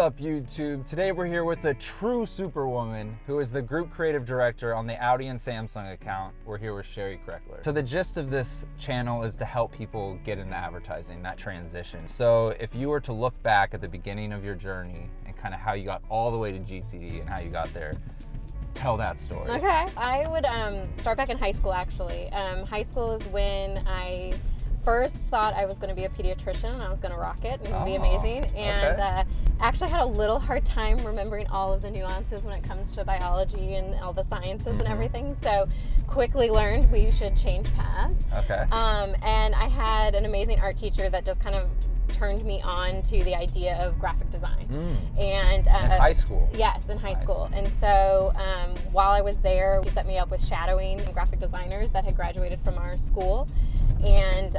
up, YouTube? Today we're here with a true superwoman who is the group creative director on the Audi and Samsung account. We're here with Sherri Krekeler. So the gist of this channel is to help people get into advertising, that transition. So if you were to look back at the beginning of your journey and kind of how you got all the way to GCD and how you got there, tell that story. Okay, I would start back in high school actually. High school is when I first thought I was going to be a pediatrician and I was going to rock it and be amazing, and actually had a little hard time remembering all of the nuances when it comes to biology and all the sciences and everything, so quickly learned we should change paths. And I had an amazing art teacher that just kind of turned me on to the idea of graphic design. And in high school? Yes, in high school. And so while I was there, he set me up with shadowing graphic designers that had graduated from our school. And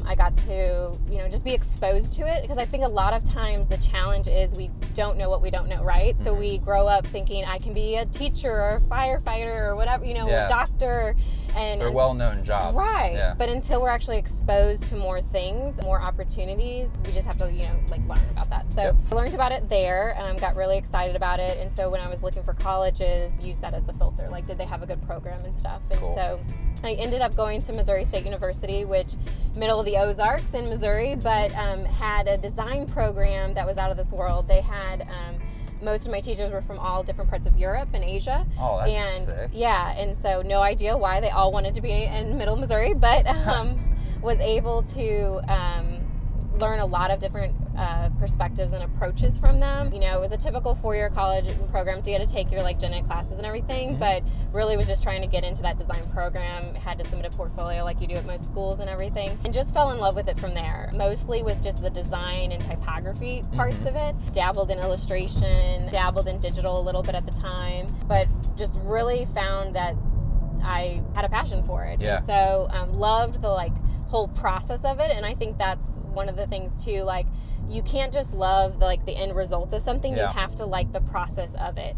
I got to, just be exposed to it, because I think a lot of times the challenge is we don't know what we don't know, right? So we grow up thinking I can be a teacher or a firefighter or whatever, a doctor. And they're well-known jobs. Right. Yeah. But until we're actually exposed to more things, more opportunities, we just have to, learn about that. So I learned about it there, got really excited about it. And so when I was looking for colleges, used that as the filter. Like, did they have a good program and stuff? And so I ended up going to Missouri State University, which middle of the Ozarks in Missouri, but had a design program that was out of this world. They had most of my teachers were from all different parts of Europe and Asia. Oh, that's sick. Yeah, and so no idea why they all wanted to be in middle Missouri, but was able to learn a lot of different perspectives and approaches from them. It was a typical four-year college program, so you had to take your gen ed classes and everything, but really was just trying to get into that design program. Had to submit a portfolio like you do at most schools and everything, and just fell in love with it from there, mostly with just the design and typography parts of it. Dabbled in illustration, dabbled in digital a little bit at the time, but just really found that I had a passion for it. And so loved the whole process of it. And I think that's one of the things too, you can't just love the end result of something. You have to like the process of it,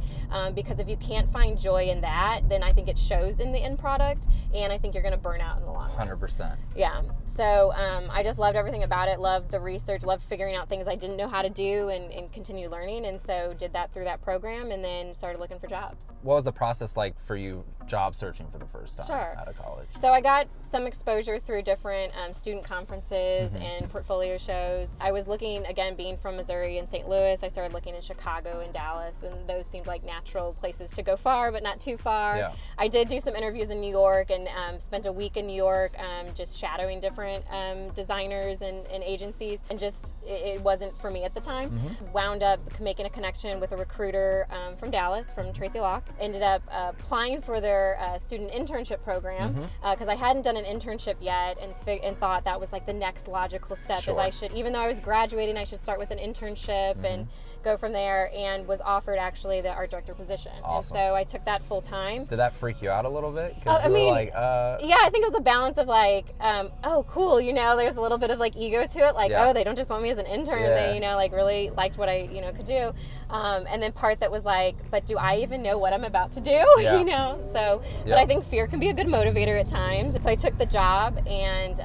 because if you can't find joy in that, then I think it shows in the end product, and I think you're going to burn out in the long run. 100%. Yeah. So I just loved everything about it, loved the research, loved figuring out things I didn't know how to do, and continue learning, and so did that through that program, and then started looking for jobs. What was the process like for you job searching for the first time out of college? So I got some exposure through different student conferences and portfolio shows. I was looking, again, being from Missouri and St. Louis, I started looking in Chicago and Dallas, and those seemed like natural places to go far, but not too far. I did do some interviews in New York, and spent a week in New York just shadowing different designers and agencies, and just it wasn't for me at the time. Wound up making a connection with a recruiter from Dallas, from Tracy Locke. Ended up applying for their student internship program, because I hadn't done an internship yet, and thought that was the next logical step. Is I should, even though I was graduating, I should start with an internship and go from there, and was offered actually the art director position. Awesome. And so I took that full time. Did that freak you out a little bit? Yeah, I think it was a balance of oh, cool, there's a little bit of ego to it, oh, they don't just want me as an intern, they, really liked what I, could do. And then part that was but do I even know what I'm about to do? So, but I think fear can be a good motivator at times. So I took the job and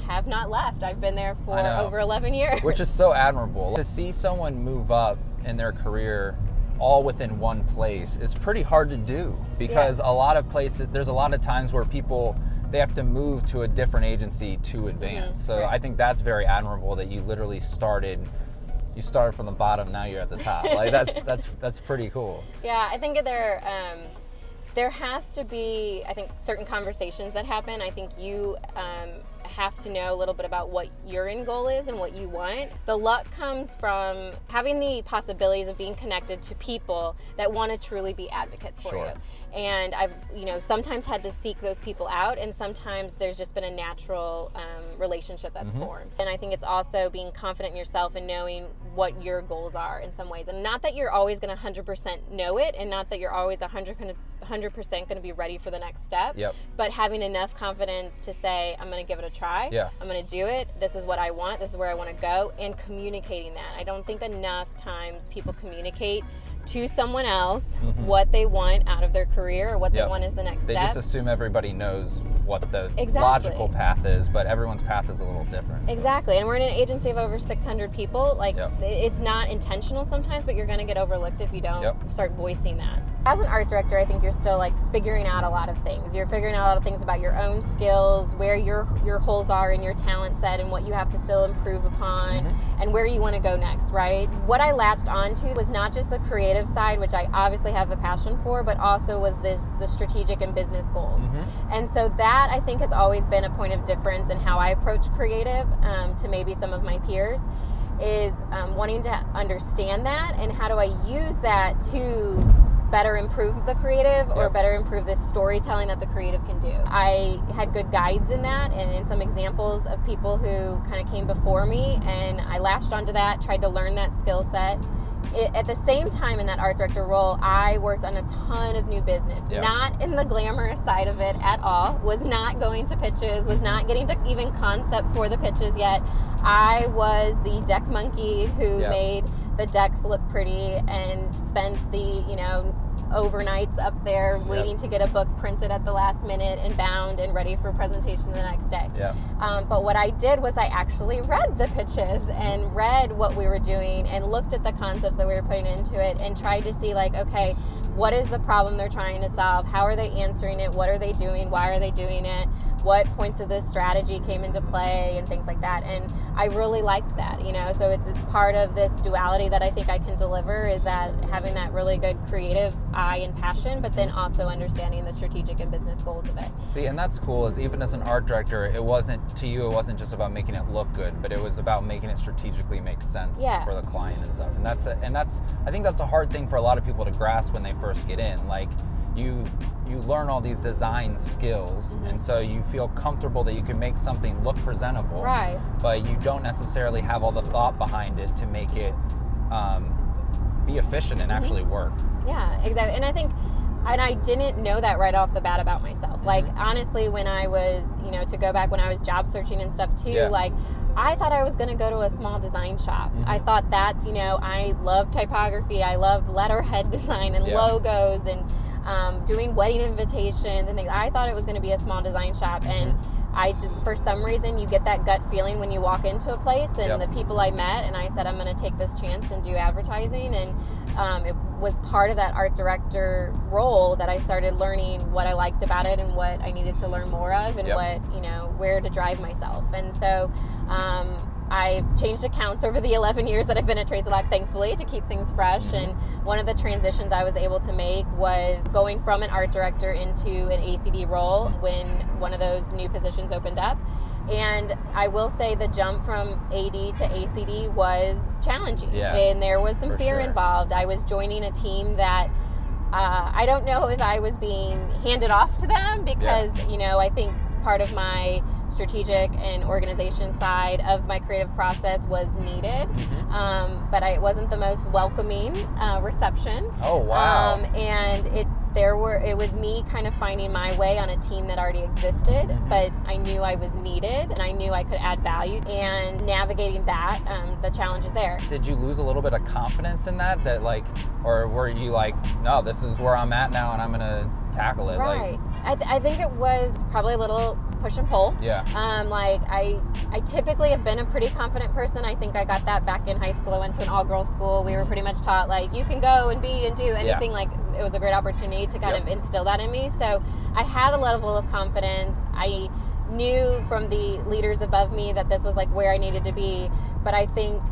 have not left. I've been there for over 11 years. Which is so admirable. To see someone move up in their career all within one place is pretty hard to do, because a lot of places, there's a lot of times where they have to move to a different agency to advance. So I think that's very admirable that you literally started from the bottom, now you're at the top. That's pretty cool. Yeah, I think there has to be, certain conversations that happen. I think you have to know a little bit about what your end goal is and what you want. The luck comes from having the possibilities of being connected to people that want to truly be advocates for you. And I've, sometimes had to seek those people out, and sometimes there's just been a natural relationship that's formed. And I think it's also being confident in yourself and knowing what your goals are in some ways. And not that you're always going to 100% know it, and not that you're always 100% going to be ready for the next step, but having enough confidence to say, I'm going to give it a try. I'm going to do it. This is what I want. This is where I want to go, and communicating that. I don't think enough times people communicate to someone else what they want out of their career, or what they want as the next step. They just assume everybody knows what the Exactly. logical path is, but everyone's path is a little different. So. Exactly. And we're in an agency of over 600 people. Like, it's not intentional sometimes, but you're going to get overlooked if you don't start voicing that. As an art director, I think you're still like figuring out a lot of things. You're figuring out a lot of things about your own skills, where your holes are in your talent set and what you have to still improve upon, and where you want to go next, right? What I latched onto was not just the creative side, which I obviously have a passion for, but also was the strategic and business goals. And so that, I think, has always been a point of difference in how I approach creative to maybe some of my peers, is wanting to understand that, and how do I use that to better improve the creative or better improve the storytelling that the creative can do. I had good guides in that, and in some examples of people who kind of came before me, and I latched onto that, tried to learn that skill set. At the same time, in that art director role, I worked on a ton of new business, not in the glamorous side of it at all, was not going to pitches, was not getting to even concept for the pitches yet. I was the deck monkey who made the decks look pretty and spent the, overnights up there waiting to get a book printed at the last minute and bound and ready for presentation the next day. But what I did was I actually read the pitches and read what we were doing and looked at the concepts that we were putting into it and tried to see, like, okay, what is the problem they're trying to solve? How are they answering it? What are they doing? Why are they doing it? What points of this strategy came into play and things like that. And I really liked that, so it's part of this duality that I think I can deliver, is that having that really good creative eye and passion, but then also understanding the strategic and business goals of it. See, and that's cool, is even as an art director, it wasn't just about making it look good, but it was about making it strategically make sense for the client and stuff. And I think that's a hard thing for a lot of people to grasp when they first get in. Like, you learn all these design skills, and so you feel comfortable that you can make something look presentable, right? But you don't necessarily have all the thought behind it to make it be efficient and actually work. Yeah, exactly. And I think, and I didn't know that right off the bat about myself. Like, honestly, when I was, to go back when I was job searching and stuff too, like, I thought I was going to go to a small design shop. I thought that's, I love typography. I loved letterhead design and logos and doing wedding invitations and things. I thought it was going to be a small design shop, and I just, for some reason, you get that gut feeling when you walk into a place, and the people I met, and I said, I'm going to take this chance and do advertising, and it was part of that art director role that I started learning what I liked about it and what I needed to learn more of, and what, where to drive myself. And so I've changed accounts over the 11 years that I've been at Tracy Lock, thankfully, to keep things fresh. And one of the transitions I was able to make was going from an art director into an ACD role when one of those new positions opened up. And I will say the jump from AD to ACD was challenging. And there was some fear involved. I was joining a team that I don't know if I was being handed off to them because, I think part of my strategic and organization side of my creative process was needed, but it wasn't the most welcoming reception. Oh wow! And it was me kind of finding my way on a team that already existed, but I knew I was needed and I knew I could add value, and navigating that, the challenges there. Did you lose a little bit of confidence in that like, or were you like, no, this is where I'm at now and I'm gonna tackle it? Right. I think it was probably a little push and pull. Like I typically have been a pretty confident person. I think I got that back in high school. I went to an all-girls school. We were pretty much taught, like, you can go and be and do anything. Like, it was a great opportunity to kind of instill that in me. So I had a level of confidence. I knew from the leaders above me that this was like where I needed to be. But I think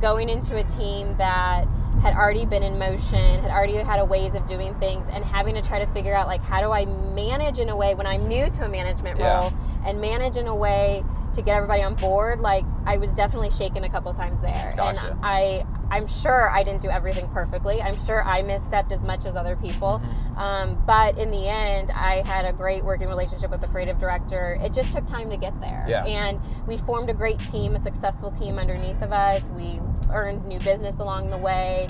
going into a team that had already been in motion, had already had a ways of doing things, and having to try to figure out, like, how do I manage in a way when I'm new to a management role, and manage in a way to get everybody on board. Like, I was definitely shaken a couple times there. Gotcha. And I'm sure I didn't do everything perfectly. I'm sure I misstepped as much as other people. But in the end, I had a great working relationship with the creative director. It just took time to get there. And we formed a great team, a successful team underneath of us. We earned new business along the way.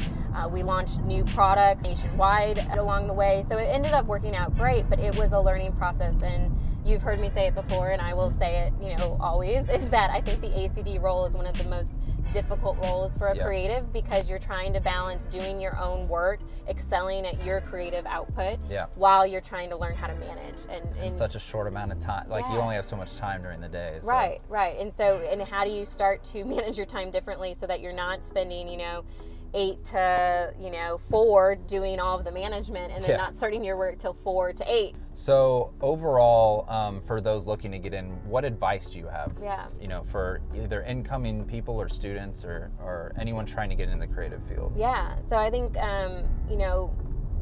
We launched new products nationwide along the way. So it ended up working out great, but it was a learning process. And you've heard me say it before, and I will say it, always, is that I think the ACD role is one of the most difficult roles for a Yeah. creative, because you're trying to balance doing your own work, excelling at your creative output, Yeah. while you're trying to learn how to manage. In such a short amount of time. Like, you Yeah. only have so much time during the day. So. Right. And how do you start to manage your time differently so that you're not spending, 8 to 4 doing all of the management, and then Yeah. not starting your work till 4 to 8. So overall, for those looking to get in, what advice do you have? Yeah. For either incoming people or students or anyone trying to get in the creative field? Yeah. So I think,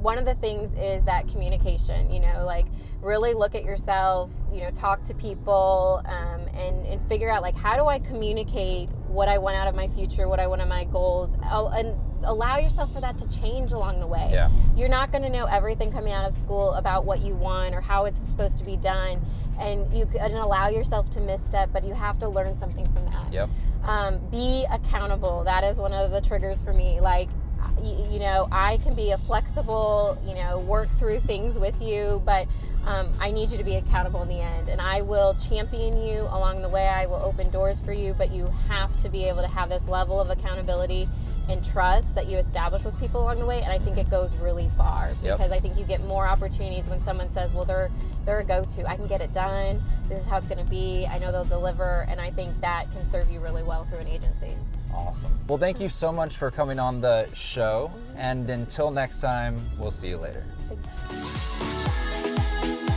one of the things is that communication, like really look at yourself, talk to people, and figure out, like, how do I communicate what I want out of my future, what I want out of my goals, and allow yourself for that to change along the way. Yeah. You're not going to know everything coming out of school about what you want or how it's supposed to be done, and you can allow yourself to misstep, but you have to learn something from that. Yep. Be accountable. That is one of the triggers for me. Like, I can be a flexible, work through things with you, but I need you to be accountable in the end, and I will champion you along the way. I will open doors for you, but you have to be able to have this level of accountability and trust that you establish with people along the way, and I think it goes really far. Yep. Because I think you get more opportunities when someone says, well, they're a go-to. I can get it done. This is how it's going to be. I know they'll deliver, and I think that can serve you really well through an agency. Awesome. Well, thank you so much for coming on the show, and until next time, we'll see you later. Thank you.